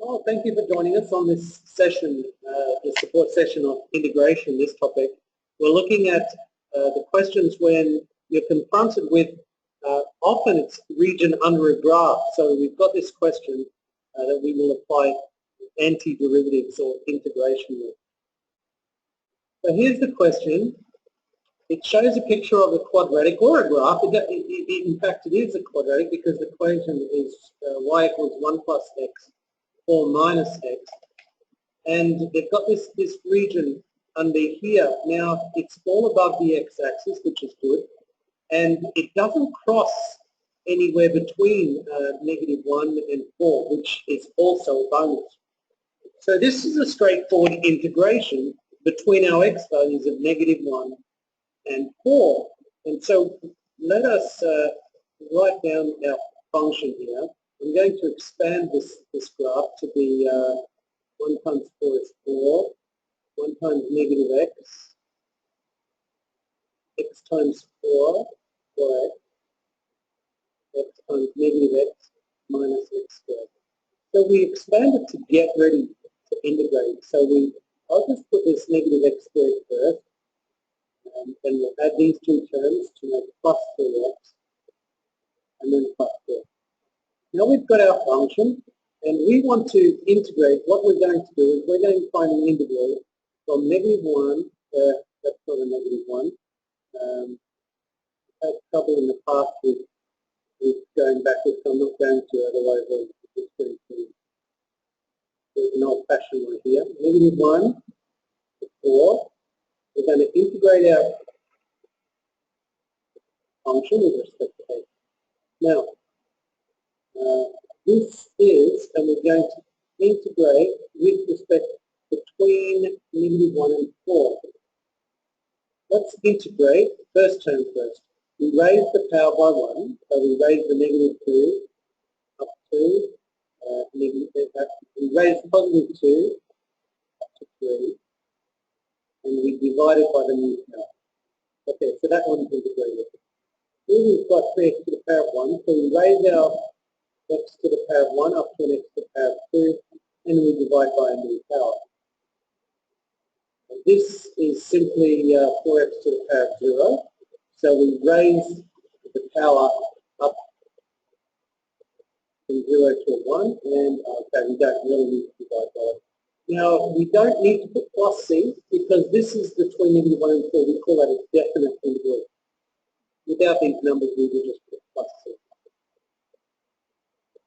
Well, thank you for joining us on this session, the support session of integration, this topic. We're looking at the questions when you're confronted with, often it's region under a graph. So we've got this question that we will apply anti-derivatives or integration with. So here's the question. It shows a picture of a quadratic or a graph. In fact, it is a quadratic because the equation is y equals 1 plus x or minus x. And they've got this region under here. Now, it's all above the x-axis, which is good. And it doesn't cross anywhere between -1 and 4, which is also a bonus. So this is a straightforward integration between our x values of -1 and 4. And so let us write down our function here. I'm going to expand this graph to be 1 times 4 is 4, 1 times -x, x times 4, 4x, x times -x minus x squared. So we expand it to get ready to integrate. So I'll just put this -x squared first, and we'll add these two terms to make plus 3x, and then plus 4. Now we've got our function, and we want to integrate. What we're going to do is we're going to find an integral from -1, that's not a -1. I've had trouble in the past with going backwards, so I'm not going to, otherwise it's going to there's an old-fashioned one here. -1 to 4. We're going to integrate our function with respect to x. Now, this is, and we're going to integrate with respect between -1 and 4. Let's integrate first term first. We raise the power by 1, so we raise the -2 up to, we raise the +2 up to 3, and we divide it by the new power. Okay, so that one's integrated. Here we've got 3x to the power of 1, so we raise our x to the power of 1 up to an x to the power of 2, and we divide by a new power. And this is simply 4x to the power of 0, so we raise the power up from 0 to 1, and okay, we don't really need to divide by it. Now, we don't need to put plus c, because this is between -1 and 4, we call that a definite integral. Without these numbers, we would just put plus c.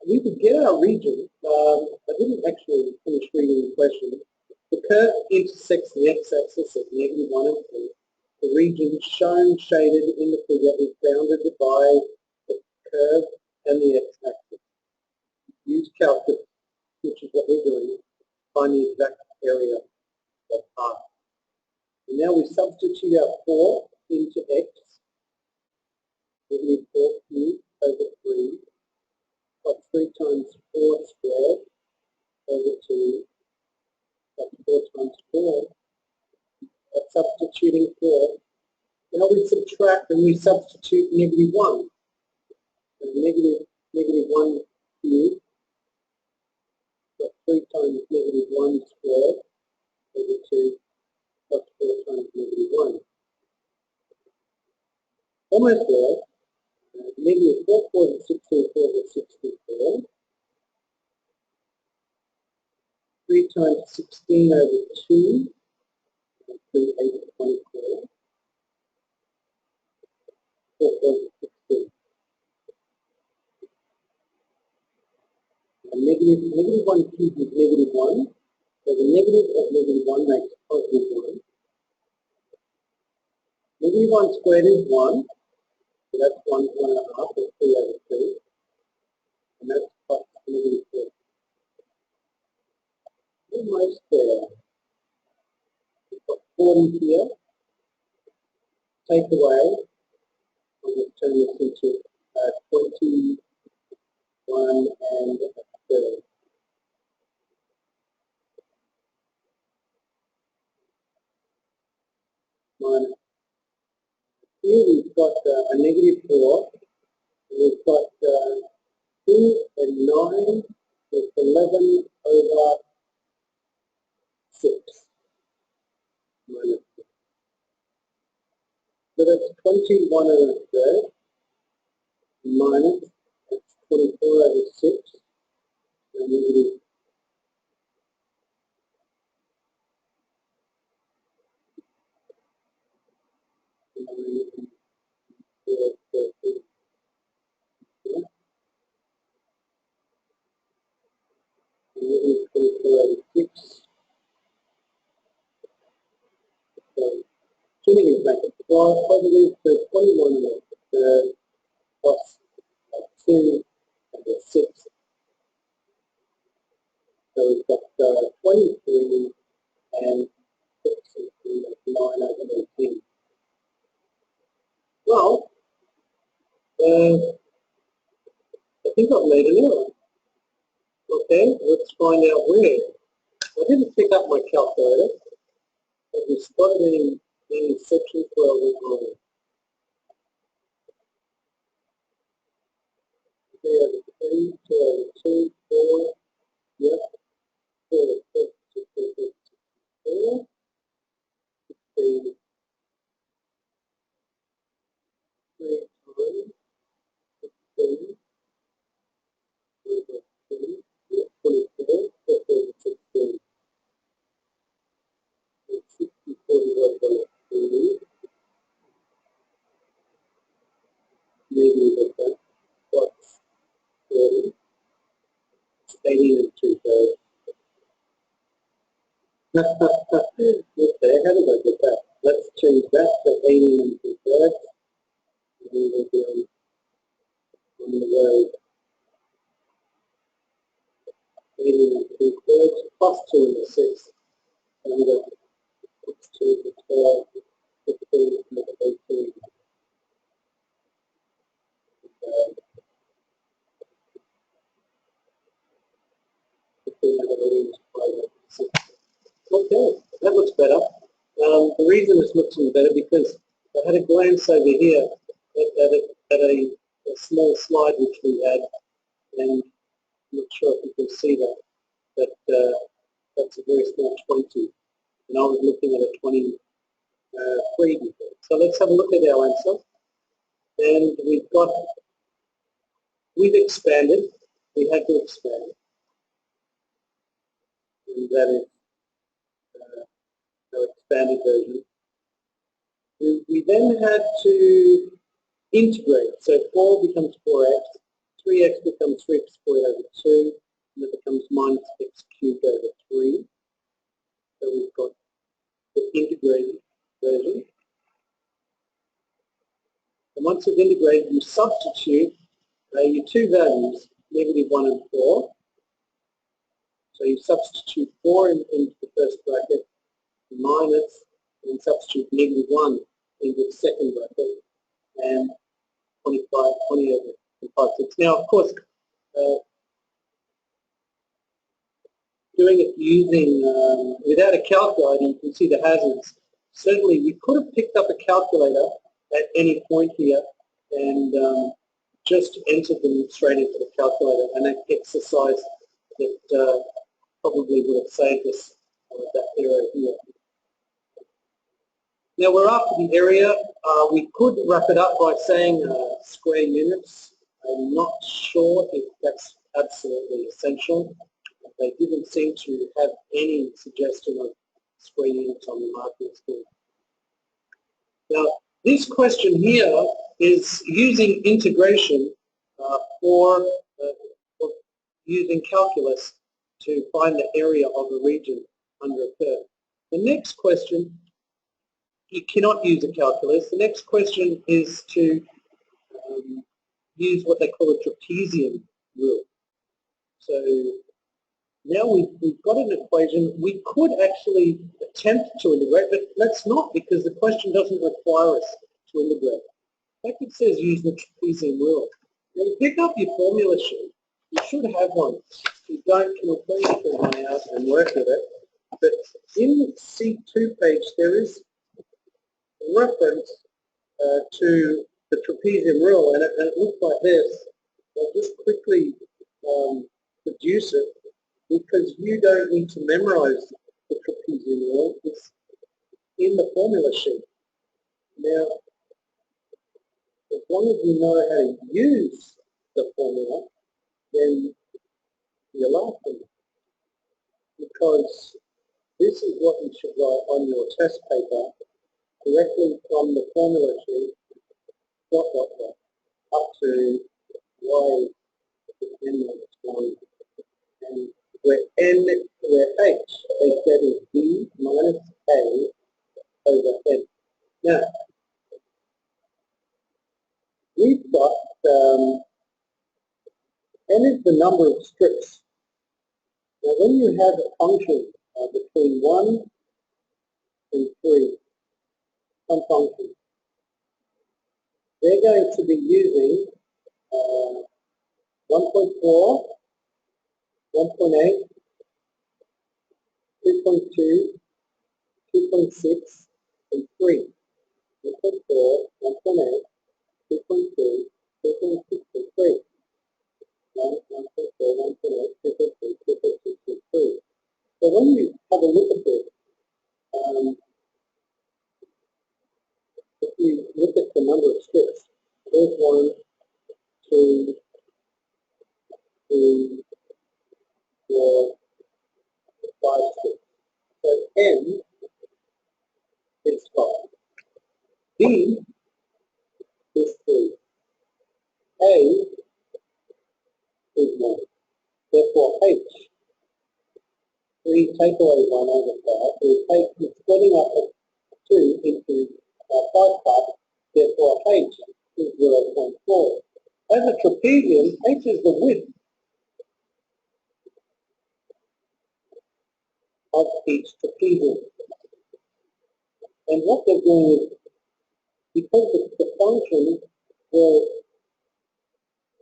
We could get our region. I didn't actually finish reading the question. The curve intersects the x-axis at -1 and 2. The region shown shaded in the figure is bounded by the curve and the x-axis. Use calculus, which is what we're doing, to find the exact area of R. And now we substitute our 4 into x. We 4 cubed over 3. Plus 3 times 4 squared over 2, plus 4 times 4. That's substituting 4. Now we subtract and we substitute -1. So -1 cubed, plus 3 times -1 squared over 2, plus 4 times -1. Almost there. -4 is 64 over 64. 3 times 16 over 2, 3 over 24. 4 over 16. And -1 cubed is -1. So the negative of -1 makes +1. -1 squared is 1. So that's 1, 1.5, or 3 over 2. And that's plus -4. Almost there. We've got 40 here. Take away. I'll just turn this into 21 and 30. Minus. Here we've got a -4. We've got 2 and 9 It's 11 over 6 minus 6. So that's 21 over 3 minus, that's 24 over 6, and negative 24 over 6. So, two negative brackets. Well, positive, so 21 over 3 plus 2 over 6. So we've got 23 and 6 is 9 over 18. Well, I think I've made an error. Okay, let's find out where. I didn't pick up my calculator. Have you spotted any sections where I went wrong? 3 over 3, 2 over 2, 4, yep, 4 over 6, 6 over 6, 4, 16, 3 times 16, over 2, yep, 24, 4 over 16, 64 over 3, negative of that, plus 30, 18 and 2 thirds. Okay, how did I get that? Let's change that to 18 and 2 thirds. And we will be on the road 18 and 2 thirds plus 2 and 6. And we got 2 to 12, 15 and 18. 15 and 18 is 5 and 6. Okay, that looks better. The reason it's looking better because I had a glance over here at a small slide which we had, and I'm not sure if you can see that, but that's a very small 20, and I was looking at a 23 before. So let's have a look at our answer, and we've expanded, we had to expand, and that is our expanded version. We then had to integrate, so 4 becomes 4x, 3x becomes 3x squared over 2, and it becomes minus x cubed over 3. So we've got the integrated version. And once it's integrated, you substitute your two values, negative 1 and 4. So you substitute 4 into the first bracket, minus, and substitute negative 1 into the second bracket, and 20 over 5/6. Now, of course, doing it using, without a calculator, you can see the hazards. Certainly, we could have picked up a calculator at any point here and just entered them straight into the calculator, and that exercise that probably would have saved us that error here. Now we're after the area. We could wrap it up by saying square units. I'm not sure if that's absolutely essential. They didn't seem to have any suggestion of square units on the marking scheme. Now, this question here is using integration or using calculus to find the area of a region under a curve. The next question, you cannot use a calculus. The next question is to use what they call a trapezium rule. So now we've got an equation. We could actually attempt to integrate, but let's not, because the question doesn't require us to integrate. In fact, it says use the trapezium rule. When you pick up your formula sheet, you should have one. If you don't, can you please print one out and work with it? But in C2 page, there is a reference to the trapezium rule, and it looks like this. I'll just quickly put deduce it because you don't need to memorize the trapezium law. It's in the formula sheet. Now, as long as you know how to use the formula, then you're laughing, because this is what you should write on your test paper directly from the formula sheet, dot, dot, dot, up to y is n minus 1, and where h, they said is b minus a over n. Now, we've got n is the number of strips. Now, when you have a function between 1 and 3, some functions, they're going to be using 1.4, 1.8, 2.2, 2.6, and 3. 1.4, 1.8, 2.2, 2.6, and 3. 1.4, 1.8, 2.2, 2.6, and 3. So when you have a look at this, if you look at the number of strips, there's 1, 2, 3, 4, 5 strips. So n is 5. B is 3. A is 1. Therefore, H, 3 take away 1 over 5, we're splitting up 2 into 5 parts, therefore H is 0.4. As a trapezium, H is the width of each trapezium. And what they're doing is, because the function will,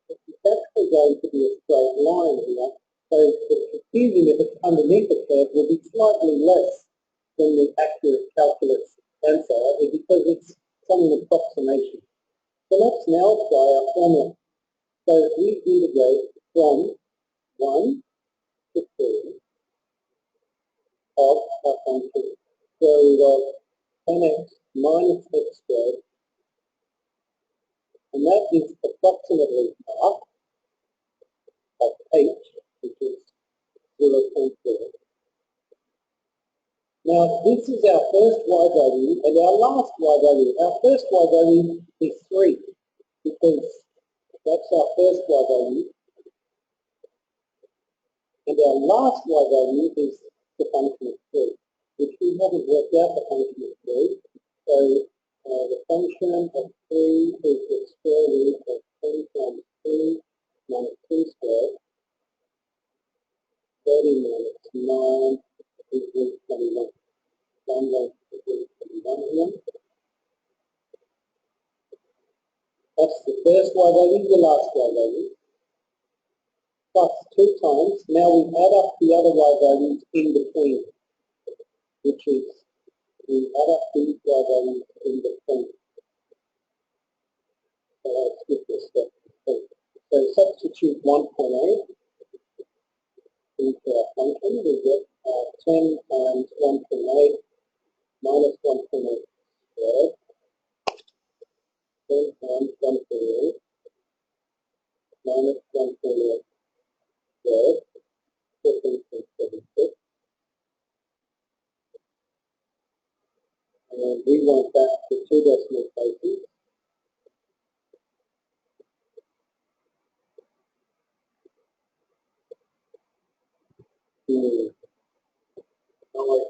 it's actually going to be a straight line here, so the trapezium, if it's underneath the curve, will be slightly less than the accurate calculus answer, because it's some approximation. So let's now apply our formula. So we integrate from 1 to 3 of our function. So we've got 10x minus x squared, and that is approximately half of h, which is 0.4. Now, this is our first y value and our last y value. Our first y value is 3, because that's our first y value, and our last y value is the function of 3, which we haven't worked out the function of 3. So the function of 3 is the square root of 10 times 3 minus 2 squared, 30 minus 9 equals 21. 1 equals 21 here. That's the first y value, the last y value, plus 2 times. Now we add up the other y values in between, which is, we add up these y values in between. So let's skip this step. So substitute 1.8 into our function. We get 10 times 1.8 minus 1.8 squared. 10 times 1.8 minus 1.8 squared. 14.76. And we want that to 2 decimal places.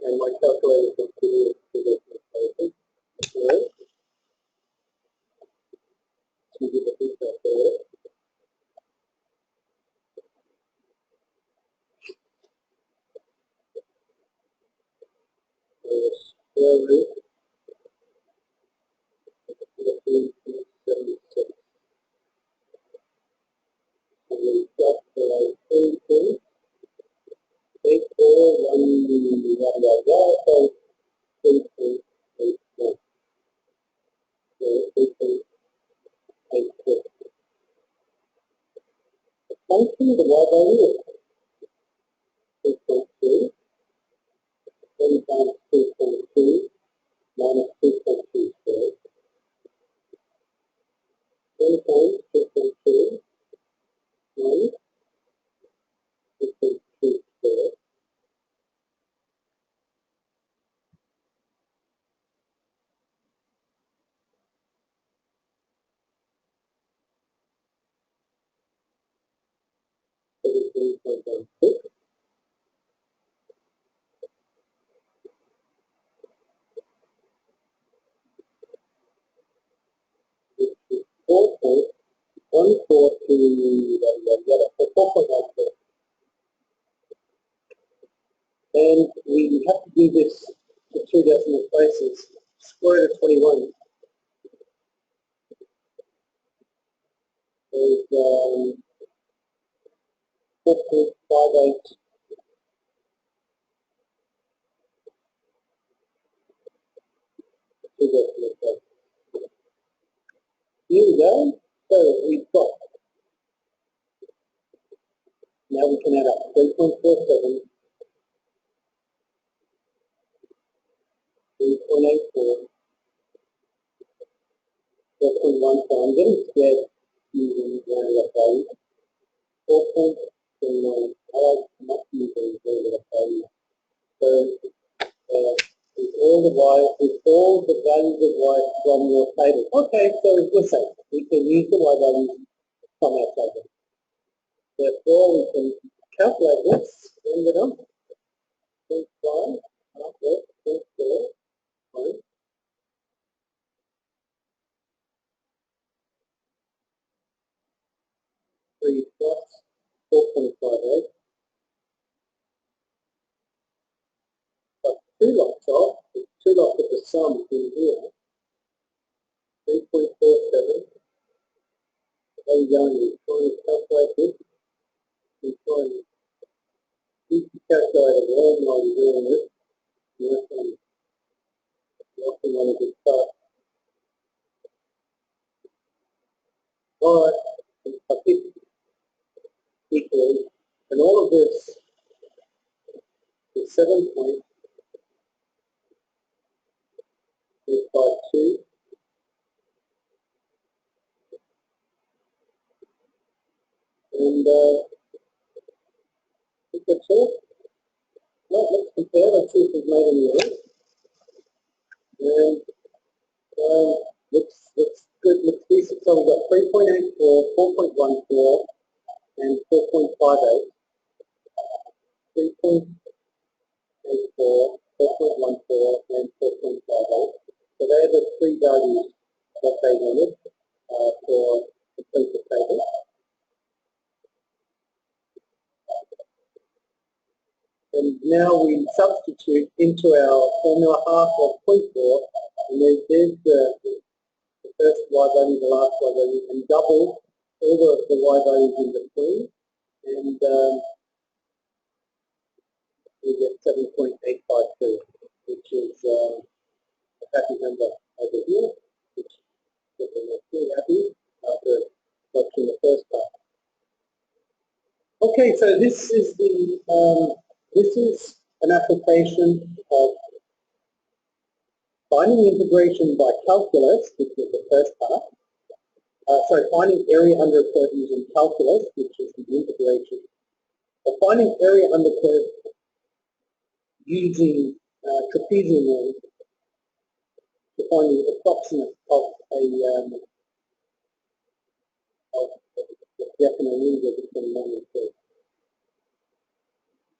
And my calculator can do 2 decimal places. Good. So we get the detail there. Square root of 3.76. And we calculate 3.841, so 3.81. So 3.84. The function, the y value 2.2, 20 times 2.2 minus 2.2 squared. 20 times 2.2 minus 2.2 squared. Which is 4.142, 4.14. And we have to do this to 2 decimal places. Square root of 21 is 4.58, 2 decimal places. Here we go. So we've got, now we can add up 3.47, 3.84, 4.1. So I'm getting squared using Grant-Lapre value. 4.29. I like not using Grant-Lapre value. So with all the values of y from your table. Okay, so we're safe. We can use the y values from our table. Therefore, we can calculate this and we're done. 0.5 after 0.4 times 3 plus 4.58. But 2 lots of, 2 lots of the sum in here, 3.47. There you go, you try and calculate this. You try and keep the calculator warm while you're doing this. You often want to get start. Alright, I pick equals, and all of this is 7.852, and I think that's all. Well, let's compare, let's see if we've made any errors. And looks good, looks decent. So we've got 3.84, 4.14, and 4.58. 3.84, 4.14, and 4.58. So they're the 3 values that they wanted for the complete the table. And now we substitute into our formula half of 0.4, and there's the first y value, the last y value, and double all the y values in between, and we get 7.852, which is a happy number over here, which we're pretty happy after watching the first part. Okay, so this is an application of finding integration by calculus, which is the first part. Sorry, finding area under a curve using calculus, which is the integration. Or finding area under curve using trapezium rules to find the approximate of a definite angle between one and two.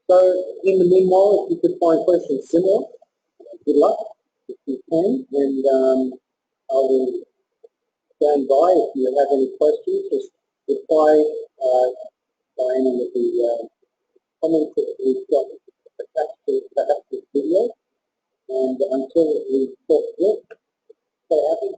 So in the meanwhile, if you could find questions similar, good luck if you can, and I will stand by if you have any questions. Just reply by any of the comments that we've got attached to perhaps this video. And until we talk again, stay happy.